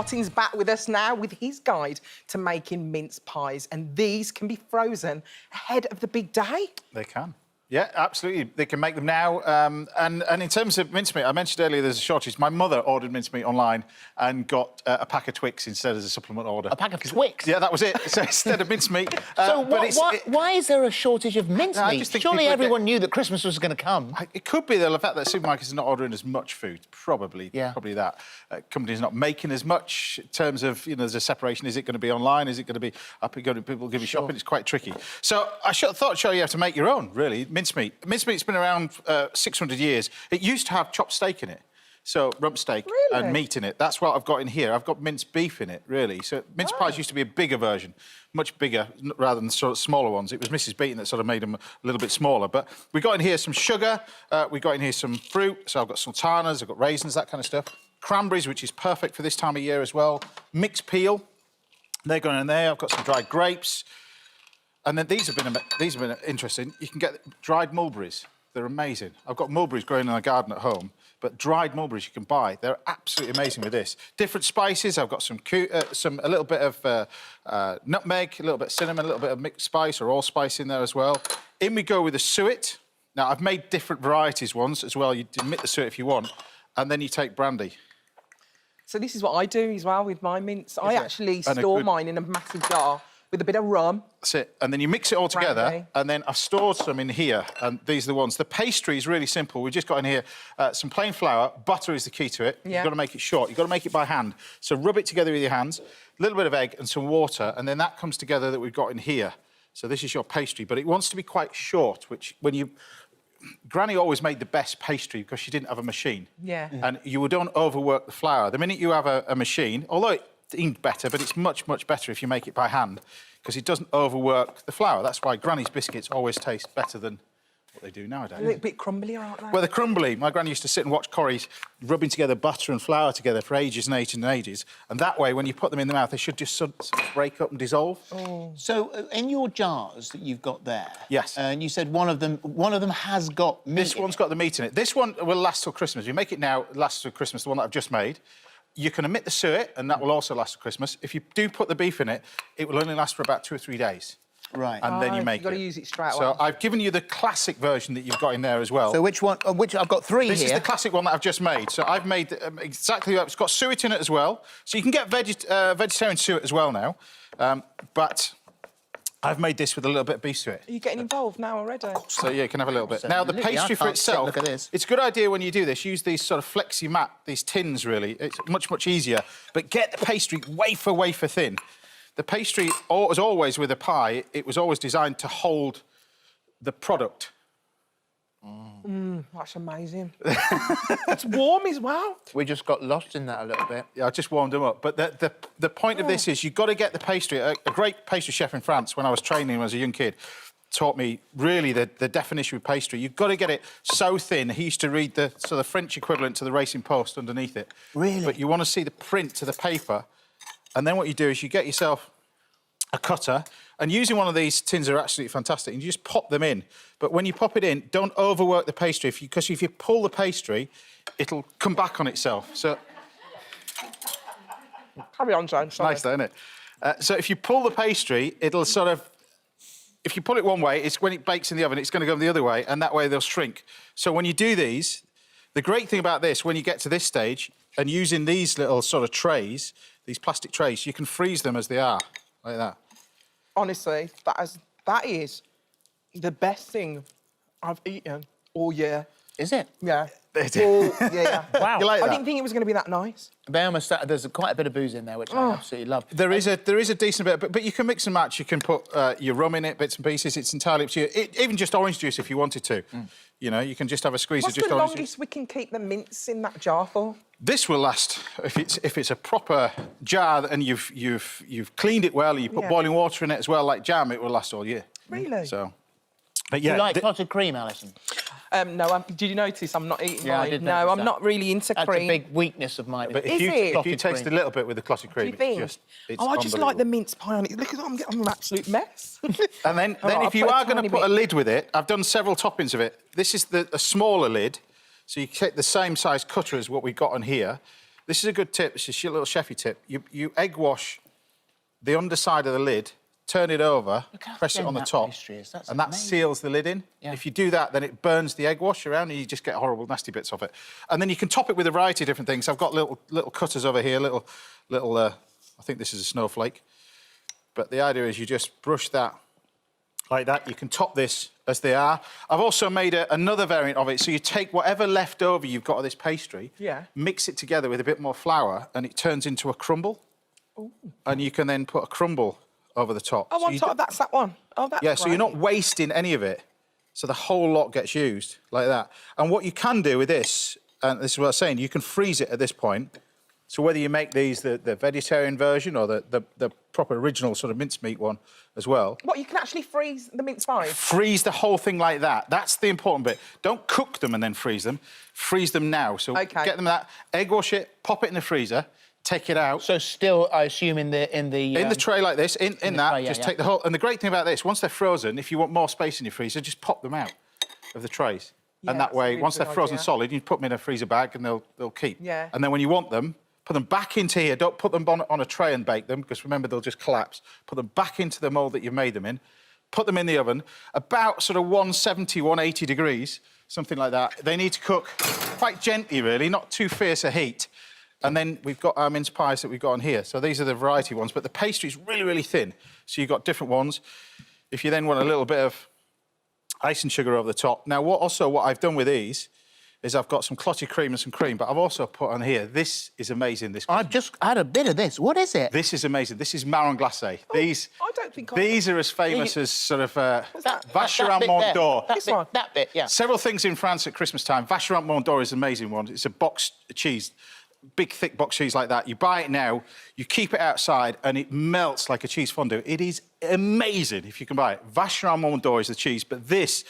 Martin's back with us now with his guide to making mince pies, and these can be frozen ahead of the big day. They can. Yeah, absolutely. They can make them now. And in terms of mincemeat, I mentioned earlier there's a shortage. My mother ordered mincemeat online and got a pack of Twix instead as a supplement order. A pack of Twix? Yeah, that was it. So instead of mincemeat. So why is there a shortage of mincemeat? Surely everyone knew that Christmas was going to come. It could be the fact that supermarkets are not ordering as much food. Probably that. Companies not making as much in terms of, you know, there's a separation. Is it going to be online? Is it going to be up and going? People give you shopping? It's quite tricky. So I thought I'd show you how to make your own, really. Mincemeat. Mincemeat's been around 600 years. It used to have chopped steak in it. So rump steak and meat in it. That's what I've got in here. I've got minced beef in it, really. So mince pies used to be a bigger version, much bigger, rather than sort of smaller ones. It was Mrs. Beaton that sort of made them a little bit smaller. But we got in here some sugar. We got in here some fruit. So I've got sultanas, I've got raisins, that kind of stuff. Cranberries, which is perfect for this time of year as well. Mixed peel. They're going in there. I've got some dried grapes. And then these have been interesting. You can get dried mulberries. They're amazing. I've got mulberries growing in the garden at home, but dried mulberries you can buy. They're absolutely amazing with this. Different spices. I've got a little bit of nutmeg, a little bit of cinnamon, a little bit of mixed spice or allspice in there as well. In we go with the suet. Now, I've made different varieties ones as well. You omit the suet if you want, and then you take brandy. So this is what I do as well with my mince. I actually store mine in a massive jar with a bit of rum. That's it. And then you mix it all together, and then I've stored some in here, and these are the ones. The pastry is really simple. We've just got in here some plain flour. Butter is the key to it. Yeah. You've got to make it short. You've got to make it by hand. So rub it together with your hands, a little bit of egg and some water, and then that comes together that we've got in here. So this is your pastry, but it wants to be quite short, which when you... Granny always made the best pastry because she didn't have a machine. Yeah. And you don't overwork the flour. The minute you have a machine, although it's even better, but it's much, much better if you make it by hand because it doesn't overwork the flour. That's why Granny's biscuits always taste better than what they do nowadays. They're a bit crumblier, aren't they? Well, they're crumbly. My granny used to sit and watch Corrie rubbing together butter and flour together for ages and ages and ages. And that way, when you put them in the mouth, they should just sort of break up and dissolve. Oh. So, in your jars that you've got there... Yes. And you said one of them has got meat. This one's got the meat in it. This one will last till Christmas. You make it now, it lasts till Christmas, the one that I've just made. You can omit the suet, and that will also last till Christmas. If you do put the beef in it, it will only last for about 2 or 3 days. Right. And then you make it. You've got to use it straight away. So I've given you the classic version that you've got in there as well. So which one? Which I've got 3 here. This is the classic one that I've just made. So I've made exactly that. It's got suet in it as well. So you can get vegetarian suet as well now. But I've made this with a little bit of beef suet. Are you getting involved now already? So yeah, you can have a little bit. Now the pastry for itself, look at this. It's a good idea when you do this, use these sort of flexi mat, these tins really. It's much, much easier. But get the pastry wafer, wafer thin. The pastry, as always with a pie, it was always designed to hold the product. That's amazing. It's warm as well. We just got lost in that a little bit. Yeah, I just warmed them up. But the point of this is you've got to get the pastry. A great pastry chef in France, when I was training when I was a young kid, taught me really the definition of pastry. You've got to get it so thin. He used to read the French equivalent to the Racing Post underneath it. Really? But you want to see the print to the paper. And then what you do is you get yourself a cutter, and using one of these tins are absolutely fantastic. And you just pop them in. But when you pop it in, don't overwork the pastry, because if you pull the pastry, it'll come back on itself. So... Carry on, John. Nice, though, isn't it? So if you pull the pastry, it'll sort of... If you pull it one way, it's when it bakes in the oven, it's going to go the other way, and that way they'll shrink. So when you do these, the great thing about this, when you get to this stage, and using these little sort of trays, these plastic trays, you can freeze them as they are, like that. Honestly, that is the best thing I've eaten all year. Is it? Yeah. Yeah. Wow. You like that? I didn't think it was going to be that nice. There's quite a bit of booze in there, which I absolutely love. There is a decent bit, but you can mix and match. You can put your rum in it, bits and pieces. It's entirely up to you. Even just orange juice if you wanted to. You know, you can just have a squeeze of just orange juice. What's the longest we can keep the mince in that jar for? This will last if it's a proper jar and you've cleaned it well. You put boiling water in it as well, like jam. It will last all year. Really? So, but yeah. Do you like clotted cream, Alison? No, did you notice I'm not eating Yeah, mine? I did No, notice I'm that. not really into That's cream. a big weakness of mine. But Is if you it? taste a little bit with the clotted cream, Do you think? it's I just like the unbelievable. mince pie on it. Look, I'm an absolute mess. And then I'll if you put a are going tiny to put a bit. lid with it, I've done several toppings of it. This is a smaller lid, so you take the same size cutter as what we've got on here, This is a good tip. This is a little chefy tip. You egg wash the underside of the lid, turn it over, press it on the top, and that seals the lid in. Yeah. If you do that, then it burns the egg wash around and you just get horrible, nasty bits of it. And then you can top it with a variety of different things. I've got little cutters over here, little. I think this is a snowflake. But the idea is you just brush that like that. You can top this as they are. I've also made another variant of it. So you take whatever leftover you've got of this pastry, mix it together with a bit more flour, and it turns into a crumble. Ooh. And you can then put a crumble over the top. Oh, on top, that's that one. Oh, that's so you're not wasting any of it. So the whole lot gets used like that. And what you can do with this, and this is what I was saying, you can freeze it at this point. So whether you make these the vegetarian version or the proper original sort of mincemeat one as well. What, you can actually freeze the mince pies? Freeze the whole thing like that. That's the important bit. Don't cook them and then freeze them. Freeze them now. So get them that, egg wash it, pop it in the freezer, take it out. So still, I assume, in the tray like this, in that, tray, just take the whole... And the great thing about this, once they're frozen, if you want more space in your freezer, just pop them out of the trays. Yeah, and that way, really once they're frozen solid, you put them in a freezer bag and they'll keep. Yeah. And then when you want them, put them back into here. Don't put them on a tray and bake them, because remember, they'll just collapse. Put them back into the mould that you've made them in. Put them in the oven, about sort of 170, 180 degrees, something like that. They need to cook quite gently, really, not too fierce a heat. And then we've got our mince pies that we've got on here. So these are the variety ones, but the pastry's really, really thin. So you've got different ones. If you then want a little bit of icing sugar over the top. Now, what I've done with these is I've got some clotted cream and some cream, but I've also put on here, this is amazing. I've just had a bit of this. What is it? This is amazing. This is marron glacé. Oh, I don't think these are as famous as sort of Vacherin Mont d'Or. That bit, yeah. Several things in France at Christmas time. Vacherin Mont d'Or is an amazing one. It's a boxed cheese. Big, thick box cheese like that. You buy it now, you keep it outside, and it melts like a cheese fondue. It is amazing if you can buy it. Vacherin Mont d'Or is the cheese, but these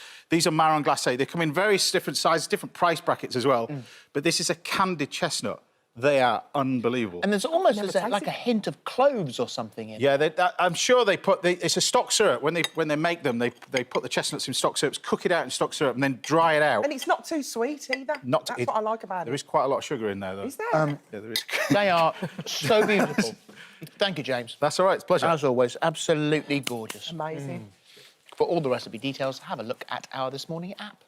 are marron glacé. They come in various different sizes, different price brackets as well. But this is a candied chestnut. They are unbelievable. And there's almost like a hint of cloves or something in it. Yeah, I'm sure they put... it's a stock syrup. When they make them, they put the chestnuts in stock syrups, cook it out in stock syrup, and then dry it out. And it's not too sweet either. That's what I like about it. There is quite a lot of sugar in there, though. Is there? Yeah, there is. They are so beautiful. Thank you, James. That's all right. It's a pleasure. As always, absolutely gorgeous. Amazing. For all the recipe details, have a look at our This Morning app.